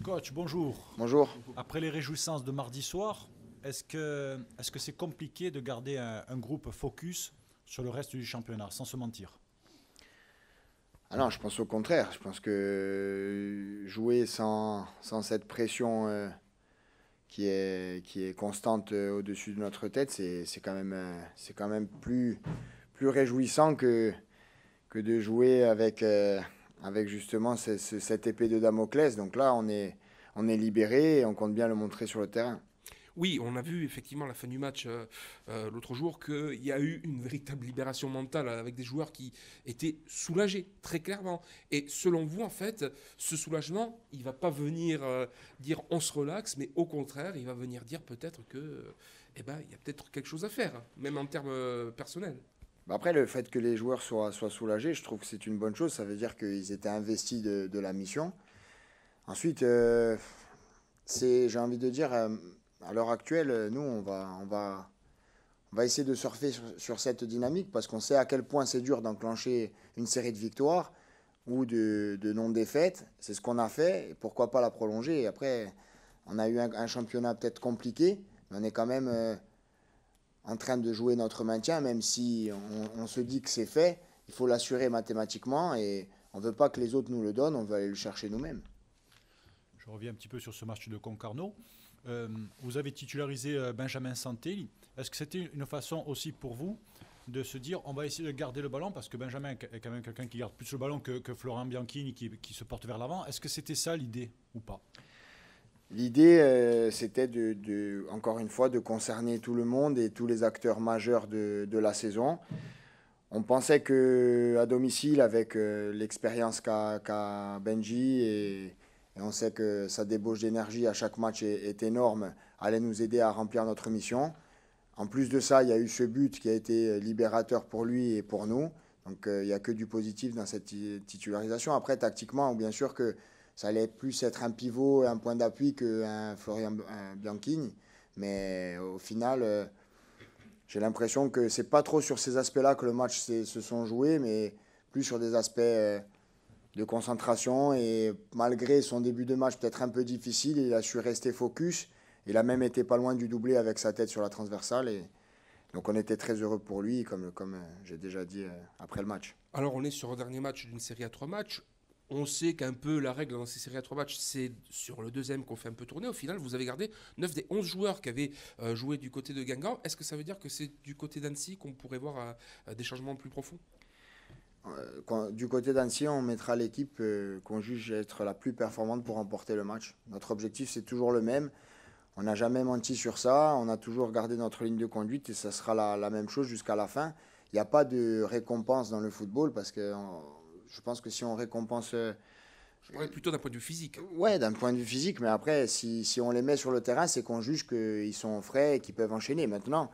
Coach, bonjour. Bonjour. Après les réjouissances de mardi soir, est-ce que c'est compliqué de garder un groupe focus sur le reste du championnat, sans se mentir? Ah non, je pense au contraire. Je pense que jouer sans cette pression qui est constante au-dessus de notre tête, c'est quand même plus réjouissant que de jouer avec justement cette épée de Damoclès. Donc là, on est libéré et on compte bien le montrer sur le terrain. Oui, on a vu effectivement à la fin du match l'autre jour qu'il y a eu une véritable libération mentale avec des joueurs qui étaient soulagés, très clairement. Et selon vous, en fait, ce soulagement, il ne va pas venir dire on se relaxe, mais au contraire, il va venir dire peut-être que, il y a peut-être quelque chose à faire, même en termes personnels. Après, le fait que les joueurs soient soulagés, je trouve que c'est une bonne chose. Ça veut dire qu'ils étaient investis de la mission. Ensuite, j'ai envie de dire, à l'heure actuelle, nous, on va essayer de surfer sur cette dynamique parce qu'on sait à quel point c'est dur d'enclencher une série de victoires ou de non-défaites. C'est ce qu'on a fait et pourquoi pas la prolonger. Et après, on a eu un championnat peut-être compliqué, mais on est quand même en train de jouer notre maintien, même si on se dit que c'est fait. Il faut l'assurer mathématiquement et on ne veut pas que les autres nous le donnent, on veut aller le chercher nous-mêmes. Je reviens un petit peu sur ce match de Concarneau. Vous avez titularisé Benjamin Santelli. Est-ce que c'était une façon aussi pour vous de se dire on va essayer de garder le ballon parce que Benjamin est quand même quelqu'un qui garde plus le ballon que Florent Bianchini qui se porte vers l'avant. Est-ce que c'était ça l'idée ou pas? L'idée, c'était encore une fois de concerner tout le monde et tous les acteurs majeurs de la saison. On pensait qu'à domicile, avec l'expérience qu'a Benji, et on sait que sa débauche d'énergie à chaque match est énorme, allait nous aider à remplir notre mission. En plus de ça, il y a eu ce but qui a été libérateur pour lui et pour nous. Donc il n'y a que du positif dans cette titularisation. Après, tactiquement, bien sûr que ça allait plus être un pivot et un point d'appui qu'un Florian Bianchini. Mais au final, j'ai l'impression que c'est pas trop sur ces aspects-là que le match se sont joués, mais plus sur des aspects de concentration. Et malgré son début de match peut-être un peu difficile, il a su rester focus. Il a même été pas loin du doublé avec sa tête sur la transversale. Et donc on était très heureux pour lui, comme j'ai déjà dit après le match. Alors on est sur un dernier match d'une série à 3 matchs. On sait qu'un peu la règle dans ces séries à 3 matchs, c'est sur le deuxième qu'on fait un peu tourner. Au final, vous avez gardé 9 des 11 joueurs qui avaient joué du côté de Guingamp. Est-ce que ça veut dire que c'est du côté d'Annecy qu'on pourrait voir des changements plus profonds? Du côté d'Annecy, on mettra l'équipe qu'on juge être la plus performante pour remporter le match. Notre objectif, c'est toujours le même. On n'a jamais menti sur ça. On a toujours gardé notre ligne de conduite et ça sera la même chose jusqu'à la fin. Il n'y a pas de récompense dans le football parce que je pense que si on récompense... Je parlais plutôt d'un point de vue physique. Ouais, d'un point de vue physique, mais après, si on les met sur le terrain, c'est qu'on juge qu'ils sont frais et qu'ils peuvent enchaîner. Maintenant,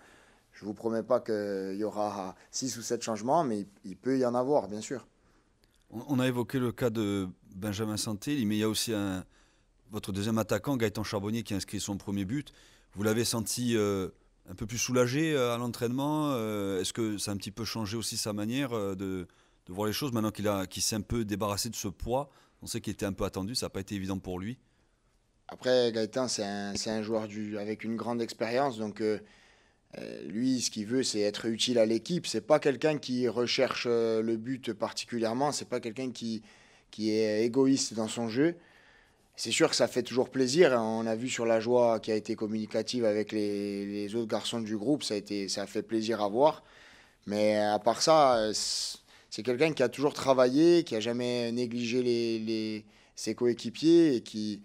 je ne vous promets pas qu'il y aura 6 ou 7 changements, mais il peut y en avoir, bien sûr. On a évoqué le cas de Benjamin Santelli, mais il y a aussi votre deuxième attaquant, Gaëtan Charbonnier, qui a inscrit son premier but. Vous l'avez senti un peu plus soulagé à l'entraînement. Est-ce que ça a un petit peu changé aussi sa manière de voir les choses maintenant qu'il s'est un peu débarrassé de ce poids? On sait qu'il était un peu attendu, ça n'a pas été évident pour lui. Après, Gaëtan, c'est un joueur avec une grande expérience. Donc, lui, ce qu'il veut, c'est être utile à l'équipe. C'est pas quelqu'un qui recherche le but particulièrement. C'est pas quelqu'un qui est égoïste dans son jeu. C'est sûr que ça fait toujours plaisir. On a vu sur la joie qui a été communicative avec les autres garçons du groupe. Ça a fait plaisir à voir. Mais à part ça... c'est quelqu'un qui a toujours travaillé, qui n'a jamais négligé ses coéquipiers et qui,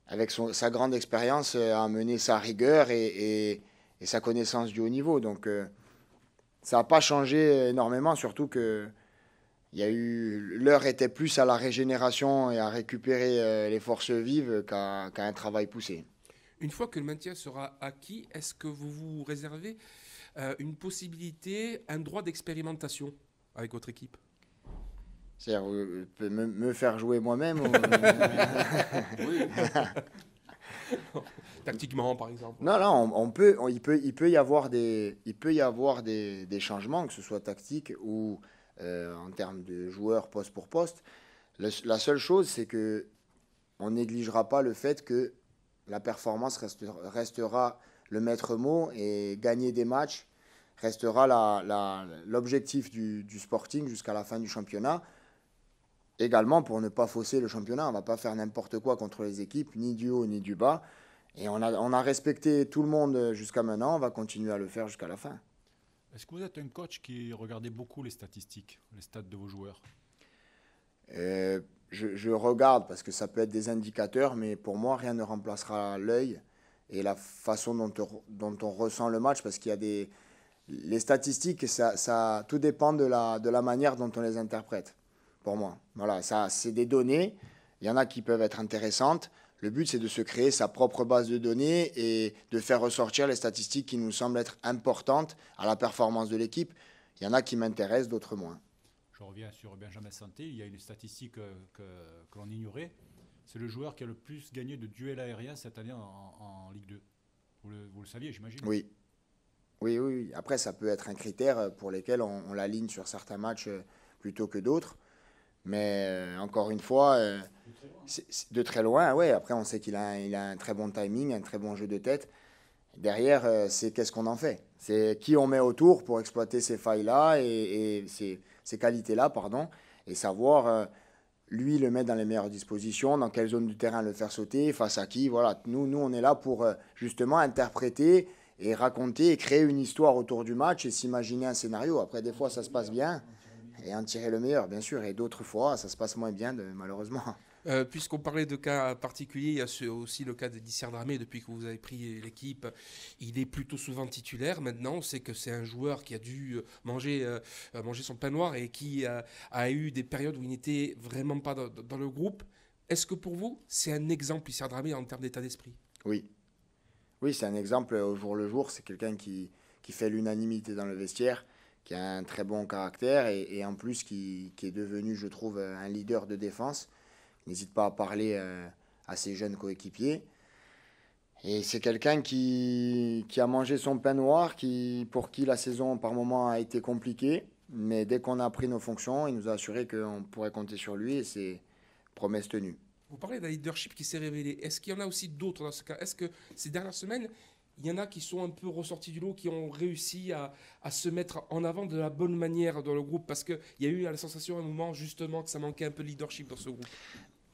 avec sa grande expérience, a mené sa rigueur et sa connaissance du haut niveau. Donc, ça n'a pas changé énormément, surtout que l'heure était plus à la régénération et à récupérer les forces vives qu'à un travail poussé. Une fois que le maintien sera acquis, est-ce que vous vous réservez une possibilité, un droit d'expérimentation avec votre équipe? C'est-à-dire me faire jouer moi-même ou... Oui. Tactiquement, par exemple. Non, il peut y avoir des changements, que ce soit tactique ou en termes de joueurs poste pour poste. La seule chose, c'est que on négligera pas le fait que la performance restera le maître mot et gagner des matchs restera l'objectif du Sporting jusqu'à la fin du championnat. Également pour ne pas fausser le championnat, on ne va pas faire n'importe quoi contre les équipes, ni du haut ni du bas. Et on a respecté tout le monde jusqu'à maintenant, on va continuer à le faire jusqu'à la fin. Est-ce que vous êtes un coach qui regardait beaucoup les statistiques, les stats de vos joueurs? Je regarde parce que ça peut être des indicateurs, mais pour moi, rien ne remplacera l'œil et la façon dont on ressent le match, parce qu'il y a les statistiques, tout dépend de la manière dont on les interprète, pour moi. Voilà, ça, c'est des données, il y en a qui peuvent être intéressantes. Le but, c'est de se créer sa propre base de données et de faire ressortir les statistiques qui nous semblent être importantes à la performance de l'équipe. Il y en a qui m'intéressent, d'autres moins. Je reviens sur Benjamin Santé. Il y a une statistique que l'on ignorait. C'est le joueur qui a le plus gagné de duels aériens cette année en Ligue 2. Vous le saviez, j'imagine? Oui. Oui. Après, ça peut être un critère pour lequel on l'aligne sur certains matchs plutôt que d'autres. Mais encore une fois, c'est de très loin. Ouais. Après, on sait qu'il a un très bon timing, un très bon jeu de tête. Derrière, c'est qu'est-ce qu'on en fait. C'est qui on met autour pour exploiter ces failles-là et ces qualités-là, pardon, et savoir, lui, le mettre dans les meilleures dispositions, dans quelle zone du terrain le faire sauter, face à qui. Voilà. Nous, on est là pour justement interpréter et raconter et créer une histoire autour du match et s'imaginer un scénario. Après, des fois, ça se passe bien et en tirer le meilleur, bien sûr, et d'autres fois, ça se passe moins bien, malheureusement. Puisqu'on parlait de cas particuliers, il y a aussi le cas d'Edi Dramé. Depuis que vous avez pris l'équipe, il est plutôt souvent titulaire. Maintenant, on sait que c'est un joueur qui a dû manger son pain noir et qui a eu des périodes où il n'était vraiment pas dans le groupe. Est-ce que pour vous, c'est un exemple, Edi Dramé, en termes d'état d'esprit? Oui, c'est un exemple au jour le jour. C'est quelqu'un qui fait l'unanimité dans le vestiaire, qui a un très bon caractère et en plus qui est devenu, je trouve, un leader de défense. N'hésite pas à parler à ses jeunes coéquipiers. Et c'est quelqu'un qui a mangé son pain noir, pour qui la saison par moment a été compliquée. Mais dès qu'on a pris nos fonctions, il nous a assuré qu'on pourrait compter sur lui et c'est promesse tenue. Vous parlez d'un leadership qui s'est révélé. Est-ce qu'il y en a aussi d'autres dans ce cas? Est-ce que ces dernières semaines, il y en a qui sont un peu ressortis du lot, qui ont réussi à se mettre en avant de la bonne manière dans le groupe? Parce qu'il y a eu la sensation à un moment justement que ça manquait un peu de leadership dans ce groupe.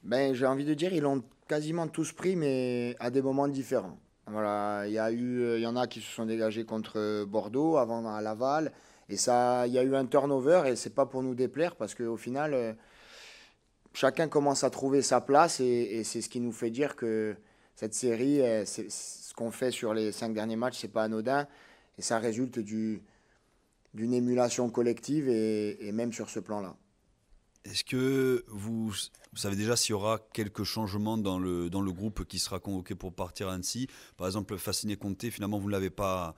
Ben, j'ai envie de dire, ils l'ont quasiment tous pris, mais à des moments différents. Voilà, il y en a qui se sont dégagés contre Bordeaux, avant à Laval, et ça, il y a eu un turnover, et c'est pas pour nous déplaire, parce qu'au final, chacun commence à trouver sa place, et c'est ce qui nous fait dire que cette série, ce qu'on fait sur les 5 derniers matchs, c'est pas anodin, et ça résulte d'une émulation collective, et même sur ce plan-là. Est-ce que vous savez déjà s'il y aura quelques changements dans le groupe qui sera convoqué pour partir à Annecy? Par exemple, Fasciné Conté, finalement, vous ne l'avez pas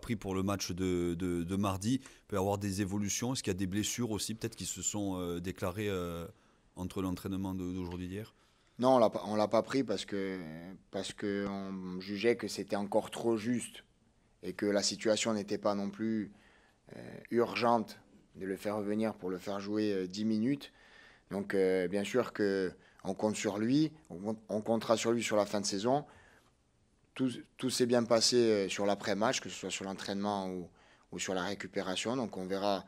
pris pour le match de mardi. Il peut y avoir des évolutions. Est-ce qu'il y a des blessures aussi, peut-être, qui se sont déclarées entre l'entraînement d'aujourd'hui d'hier? Non, on l'a pas pris parce que on jugeait que c'était encore trop juste et que la situation n'était pas non plus urgente de le faire revenir pour le faire jouer 10 minutes. Donc bien sûr qu'on compte sur lui, on comptera sur lui sur la fin de saison. Tout s'est bien passé sur l'après-match, que ce soit sur l'entraînement ou sur la récupération. Donc on verra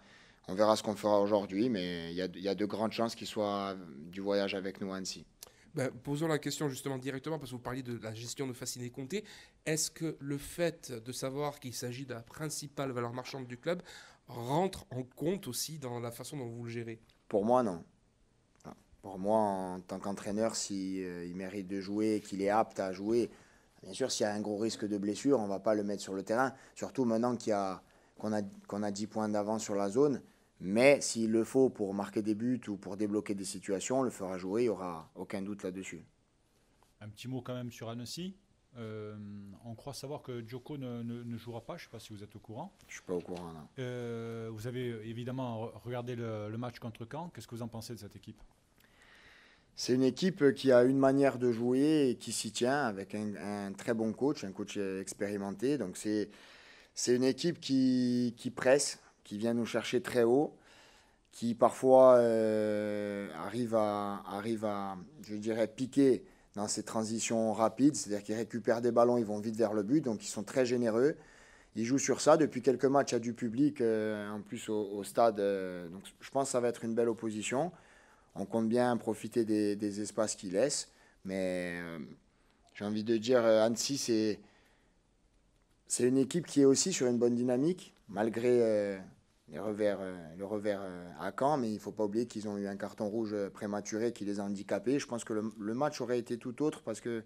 ce qu'on fera aujourd'hui, mais il y a de grandes chances qu'il soit du voyage avec nous à Annecy. Ben, posons la question justement directement, parce que vous parliez de la gestion de Fasciné Conté. Est-ce que le fait de savoir qu'il s'agit de la principale valeur marchande du club rentre en compte aussi dans la façon dont vous le gérez? Pour moi, non. Pour moi, en tant qu'entraîneur, s'il mérite de jouer et qu'il est apte à jouer, bien sûr, s'il y a un gros risque de blessure, on ne va pas le mettre sur le terrain. Surtout maintenant qu'on a 10 points d'avance sur la zone. Mais s'il le faut pour marquer des buts ou pour débloquer des situations, on le fera jouer, il n'y aura aucun doute là-dessus. Un petit mot quand même sur Annecy. On croit savoir que Djoko ne jouera pas, je ne sais pas si vous êtes au courant. Je ne suis pas au courant, non. Vous avez évidemment regardé le match contre Caen. Qu'est-ce que vous en pensez de cette équipe? C'est une équipe qui a une manière de jouer et qui s'y tient avec un très bon coach, un coach expérimenté. Donc c'est une équipe qui presse, qui vient nous chercher très haut, qui parfois arrivent à, je dirais, piquer dans ces transitions rapides, c'est-à-dire qu'ils récupèrent des ballons, ils vont vite vers le but, donc ils sont très généreux. Ils jouent sur ça. Depuis quelques matchs, il y a du public, en plus au stade. Donc je pense que ça va être une belle opposition. On compte bien profiter des espaces qu'ils laissent. Mais j'ai envie de dire, Annecy, c'est une équipe qui est aussi sur une bonne dynamique, malgré le revers à Caen. Mais il ne faut pas oublier qu'ils ont eu un carton rouge prématuré qui les a handicapés. Je pense que le match aurait été tout autre parce que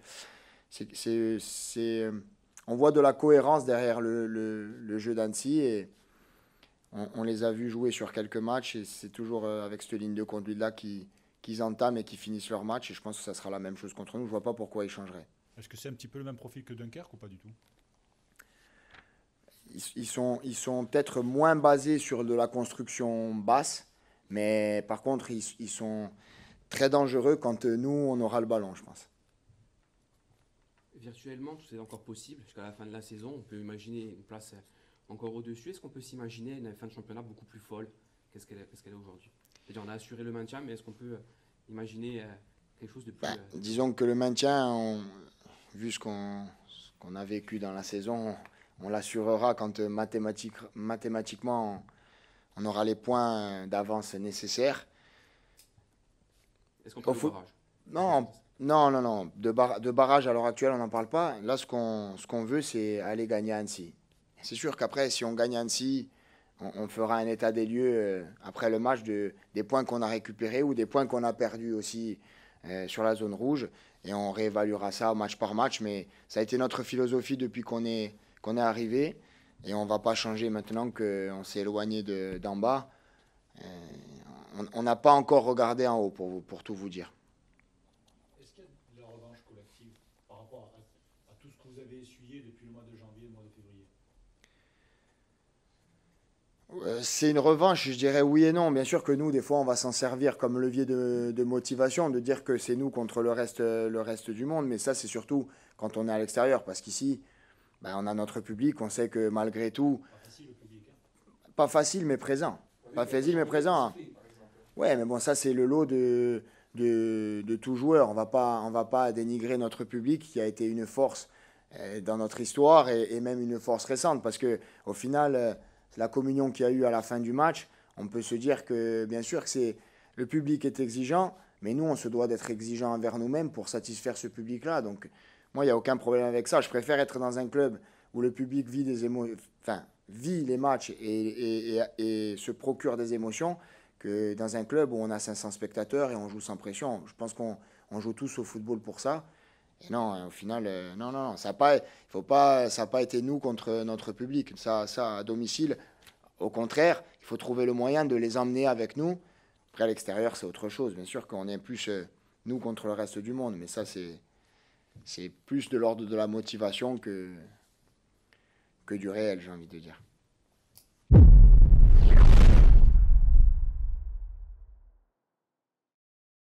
on voit de la cohérence derrière le jeu d'Annecy et on les a vus jouer sur quelques matchs et c'est toujours avec cette ligne de conduite-là qu'ils entament et qu'ils finissent leur match et je pense que ça sera la même chose contre nous. Je ne vois pas pourquoi ils changeraient. Est-ce que c'est un petit peu le même profil que Dunkerque ou pas du tout? Ils sont peut-être moins basés sur de la construction basse, mais par contre, ils sont très dangereux quand nous, on aura le ballon, je pense. Virtuellement, tout est encore possible jusqu'à la fin de la saison. On peut imaginer une place encore au-dessus. Est-ce qu'on peut s'imaginer une fin de championnat beaucoup plus folle qu'est-ce qu'elle est aujourd'hui? C'est-à-dire, on a assuré le maintien, mais est-ce qu'on peut imaginer quelque chose de plus... Disons que le maintien, vu ce qu'on a vécu dans la saison, on l'assurera quand mathématiquement on aura les points d'avance nécessaires. Est-ce qu'on peut faire barrage? Non. De barrage à l'heure actuelle, on n'en parle pas. Là, ce qu'on veut, c'est aller gagner à Annecy. C'est sûr qu'après, si on gagne à Annecy, on fera un état des lieux après le match des points qu'on a récupérés ou des points qu'on a perdus aussi sur la zone rouge. Et on réévaluera ça match par match. Mais ça a été notre philosophie depuis qu'on est arrivé. Et on ne va pas changer maintenant qu'on s'est éloigné d'en bas. On n'a pas encore regardé en haut, pour tout vous dire. Est-ce qu'il y a de la revanche collective par rapport à tout ce que vous avez essuyé depuis le mois de janvier et le mois de février? C'est une revanche, je dirais oui et non. Bien sûr que nous, des fois, on va s'en servir comme levier de motivation, de dire que c'est nous contre le reste du monde. Mais ça, c'est surtout quand on est à l'extérieur. Parce qu'ici, on a notre public. On sait que malgré tout... Pas facile le public. Pas facile, mais présent. Pas facile, mais présent. Ouais, mais bon, ça, c'est le lot de tout joueur. On va pas dénigrer notre public qui a été une force dans notre histoire et même une force récente. Parce qu'au final... la communion qu'il y a eu à la fin du match, on peut se dire que, bien sûr, que le public est exigeant, mais nous, on se doit d'être exigeant envers nous-mêmes pour satisfaire ce public-là. Donc, moi, il n'y a aucun problème avec ça. Je préfère être dans un club où le public vit les matchs et se procure des émotions que dans un club où on a 500 spectateurs et on joue sans pression. Je pense qu'on joue tous au football pour ça. Et non, au final, non, ça n'a pas été nous contre notre public. Ça, à domicile, au contraire, il faut trouver le moyen de les emmener avec nous. Après, à l'extérieur, c'est autre chose. Bien sûr qu'on est plus nous contre le reste du monde, mais ça, c'est plus de l'ordre de la motivation que du réel, j'ai envie de dire.